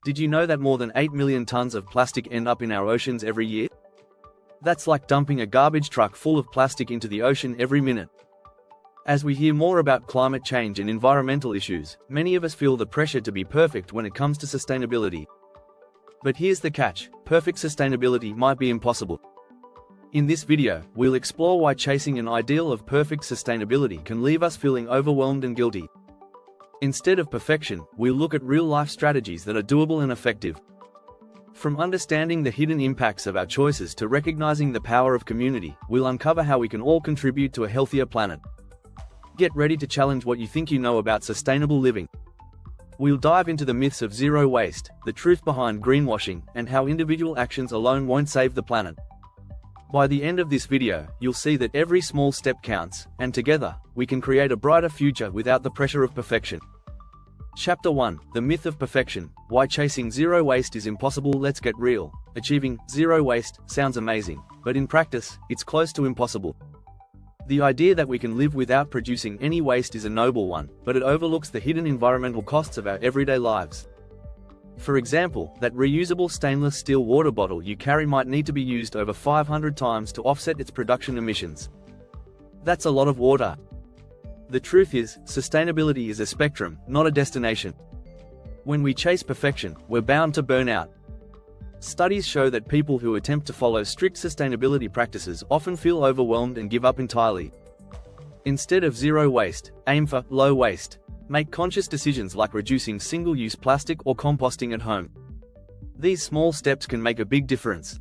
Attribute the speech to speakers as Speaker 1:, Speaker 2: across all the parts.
Speaker 1: Did you know that more than 8 million tons of plastic end up in our oceans every year? That's like dumping a garbage truck full of plastic into the ocean every minute. As we hear more about climate change and environmental issues, many of us feel the pressure to be perfect when it comes to sustainability. But here's the catch: perfect sustainability might be impossible. In this video, we'll explore why chasing an ideal of perfect sustainability can leave us feeling overwhelmed and guilty. Instead of perfection, we'll look at real-life strategies that are doable and effective. From understanding the hidden impacts of our choices to recognizing the power of community, we'll uncover how we can all contribute to a healthier planet. Get ready to challenge what you think you know about sustainable living. We'll dive into the myths of zero waste, the truth behind greenwashing, and how individual actions alone won't save the planet. By the end of this video, you'll see that every small step counts, and together, we can create a brighter future without the pressure of perfection. Chapter 1: The Myth of Perfection. Why chasing zero waste is impossible. Let's get real. Achieving zero waste sounds amazing, but in practice, it's close to impossible. The idea that we can live without producing any waste is a noble one, but it overlooks the hidden environmental costs of our everyday lives. For example, that reusable stainless steel water bottle you carry might need to be used over 500 times to offset its production emissions. That's a lot of water. The truth is, sustainability is a spectrum, not a destination. When we chase perfection, we're bound to burn out. Studies show that people who attempt to follow strict sustainability practices often feel overwhelmed and give up entirely. Instead of zero waste, aim for low waste. Make conscious decisions like reducing single-use plastic or composting at home. These small steps can make a big difference.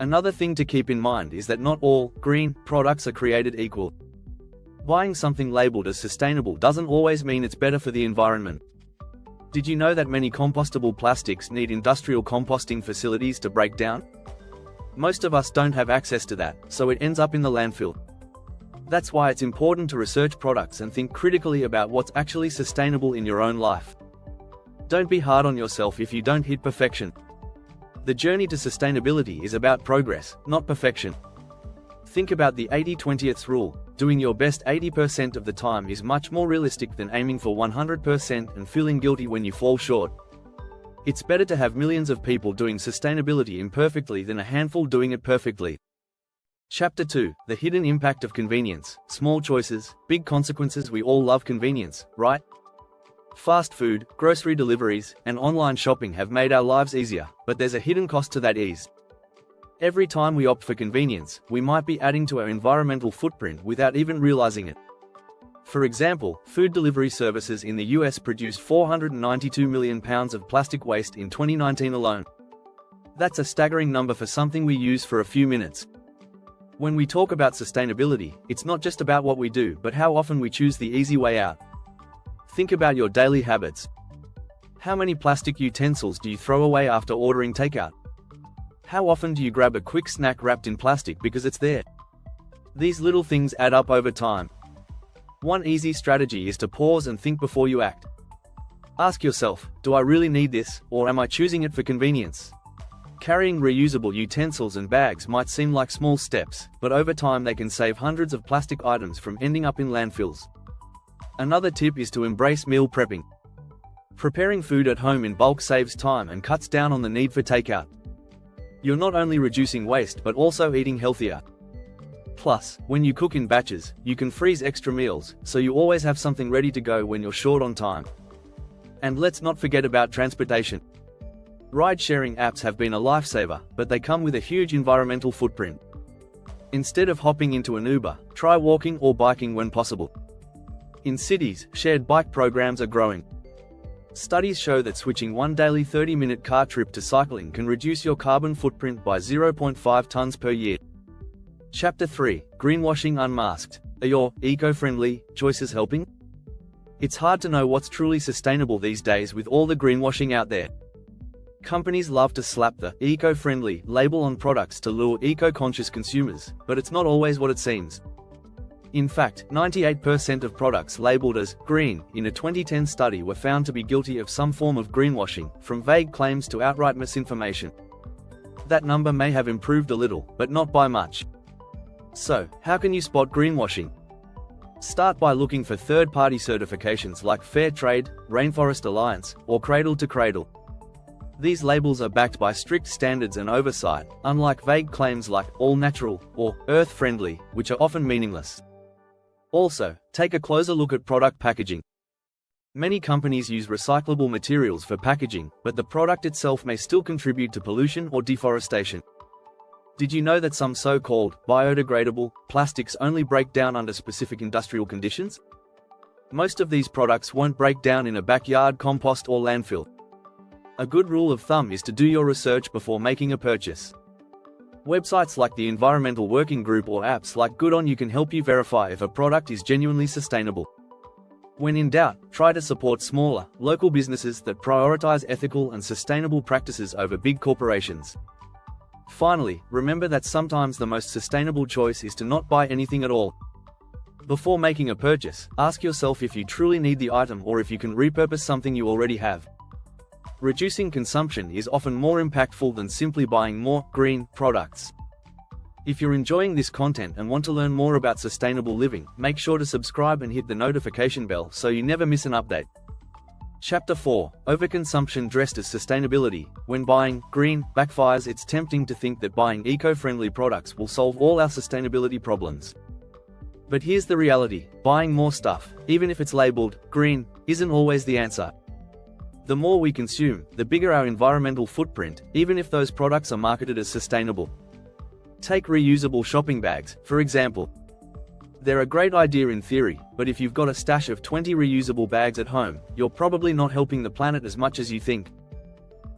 Speaker 1: Another thing to keep in mind is that not all green products are created equal. Buying something labeled as sustainable doesn't always mean it's better for the environment. Did you know that many compostable plastics need industrial composting facilities to break down? Most of us don't have access to that, so it ends up in the landfill. That's why it's important to research products and think critically about what's actually sustainable in your own life. Don't be hard on yourself if you don't hit perfection. The journey to sustainability is about progress, not perfection. Think about the 80-20th rule. Doing your best 80% of the time is much more realistic than aiming for 100% and feeling guilty when you fall short. It's better to have millions of people doing sustainability imperfectly than a handful doing it perfectly. Chapter 2: The Hidden Impact of Convenience. Small choices, big consequences. We all love convenience, right? Fast food, grocery deliveries, and online shopping have made our lives easier, but there's a hidden cost to that ease. Every time we opt for convenience, we might be adding to our environmental footprint without even realizing it. For example, food delivery services in the US produced 492 million pounds of plastic waste in 2019 alone. That's a staggering number for something we use for a few minutes. When we talk about sustainability, it's not just about what we do, but how often we choose the easy way out. Think about your daily habits. How many plastic utensils do you throw away after ordering takeout? How often do you grab a quick snack wrapped in plastic because it's there? These little things add up over time. One easy strategy is to pause and think before you act. Ask yourself, do I really need this, or am I choosing it for convenience? Carrying reusable utensils and bags might seem like small steps, but over time they can save hundreds of plastic items from ending up in landfills. Another tip is to embrace meal prepping. Preparing food at home in bulk saves time and cuts down on the need for takeout. You're not only reducing waste but also eating healthier. Plus, when you cook in batches, you can freeze extra meals, so you always have something ready to go when you're short on time. And let's not forget about transportation. Ride-sharing apps have been a lifesaver, but they come with a huge environmental footprint. Instead of hopping into an Uber, try walking or biking when possible. In cities, shared bike programs are growing. Studies show that switching one daily 30-minute car trip to cycling can reduce your carbon footprint by 0.5 tons per year. Chapter 3: Greenwashing Unmasked. Are your eco-friendly choices helping? It's hard to know what's truly sustainable these days with all the greenwashing out there. Companies love to slap the eco-friendly label on products to lure eco-conscious consumers, but it's not always what it seems. In fact, 98% of products labeled as green in a 2010 study were found to be guilty of some form of greenwashing, from vague claims to outright misinformation. That number may have improved a little, but not by much. So, how can you spot greenwashing? Start by looking for third-party certifications like Fair Trade, Rainforest Alliance, or Cradle to Cradle. These labels are backed by strict standards and oversight, unlike vague claims like all natural or earth-friendly, which are often meaningless. Also, take a closer look at product packaging. Many companies use recyclable materials for packaging, but the product itself may still contribute to pollution or deforestation. Did you know that some so-called biodegradable plastics only break down under specific industrial conditions? Most of these products won't break down in a backyard compost or landfill. A good rule of thumb is to do your research before making a purchase. Websites like the Environmental Working Group or apps like Good On You can help you verify if a product is genuinely sustainable. When in doubt, try to support smaller, local businesses that prioritize ethical and sustainable practices over big corporations. Finally, remember that sometimes the most sustainable choice is to not buy anything at all. Before making a purchase, ask yourself if you truly need the item or if you can repurpose something you already have. Reducing consumption is often more impactful than simply buying more green products. If you're enjoying this content and want to learn more about sustainable living, make sure to subscribe and hit the notification bell so you never miss an update. Chapter 4: Overconsumption dressed as sustainability. When buying green backfires, it's tempting to think that buying eco-friendly products will solve all our sustainability problems. But here's the reality: buying more stuff, even if it's labeled green, isn't always the answer. The more we consume, the bigger our environmental footprint, even if those products are marketed as sustainable. Take reusable shopping bags, for example. They're a great idea in theory, but if you've got a stash of 20 reusable bags at home, you're probably not helping the planet as much as you think.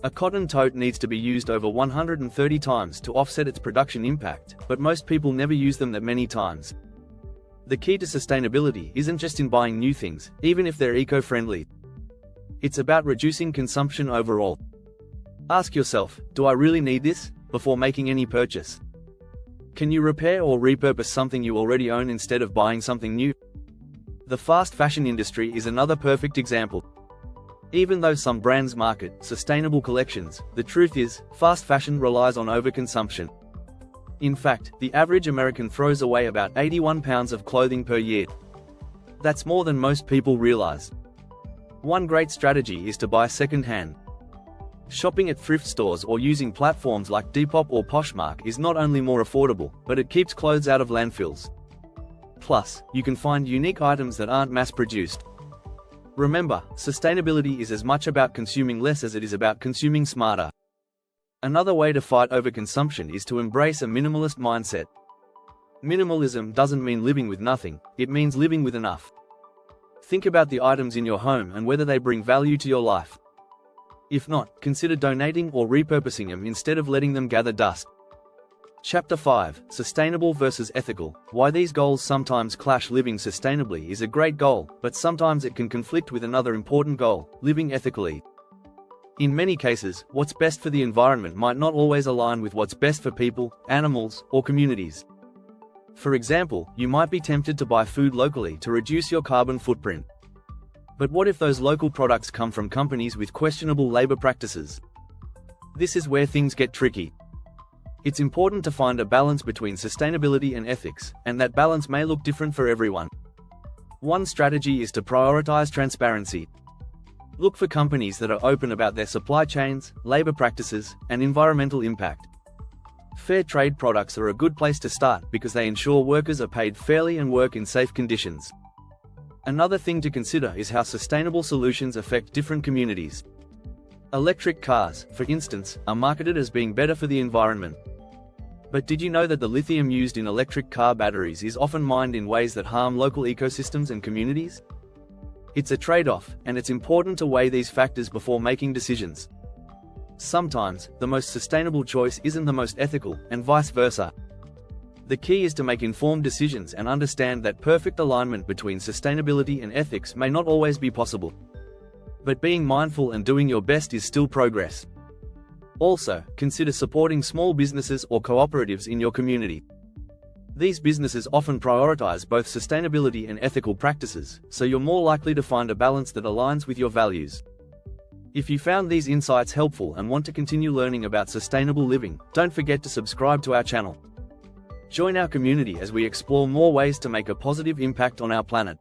Speaker 1: A cotton tote needs to be used over 130 times to offset its production impact, but most people never use them that many times. The key to sustainability isn't just in buying new things, even if they're eco-friendly. It's about reducing consumption overall. Ask yourself, do I really need this? Before making any purchase. Can you repair or repurpose something you already own instead of buying something new? The fast fashion industry is another perfect example. Even though some brands market sustainable collections, the truth is, fast fashion relies on overconsumption. In fact, the average American throws away about 81 pounds of clothing per year. That's more than most people realize. One great strategy is to buy second-hand. Shopping at thrift stores or using platforms like Depop or Poshmark is not only more affordable, but it keeps clothes out of landfills. Plus, you can find unique items that aren't mass-produced. Remember, sustainability is as much about consuming less as it is about consuming smarter. Another way to fight overconsumption is to embrace a minimalist mindset. Minimalism doesn't mean living with nothing, it means living with enough. Think about the items in your home and whether they bring value to your life. If not, consider donating or repurposing them instead of letting them gather dust. Chapter 5: Sustainable versus Ethical. Why these goals sometimes clash. Living sustainably is a great goal, but sometimes it can conflict with another important goal: living ethically. In many cases, what's best for the environment might not always align with what's best for people, animals, or communities. For example, you might be tempted to buy food locally to reduce your carbon footprint. But what if those local products come from companies with questionable labor practices? This is where things get tricky. It's important to find a balance between sustainability and ethics, and that balance may look different for everyone. One strategy is to prioritize transparency. Look for companies that are open about their supply chains, labor practices, and environmental impact. Fair trade products are a good place to start because they ensure workers are paid fairly and work in safe conditions. Another thing to consider is how sustainable solutions affect different communities. Electric cars, for instance, are marketed as being better for the environment. But did you know that the lithium used in electric car batteries is often mined in ways that harm local ecosystems and communities? It's a trade-off, and it's important to weigh these factors before making decisions. Sometimes, the most sustainable choice isn't the most ethical, and vice versa. The key is to make informed decisions and understand that perfect alignment between sustainability and ethics may not always be possible. But being mindful and doing your best is still progress. Also, consider supporting small businesses or cooperatives in your community. These businesses often prioritize both sustainability and ethical practices, so you're more likely to find a balance that aligns with your values. If you found these insights helpful and want to continue learning about sustainable living, don't forget to subscribe to our channel. Join our community as we explore more ways to make a positive impact on our planet.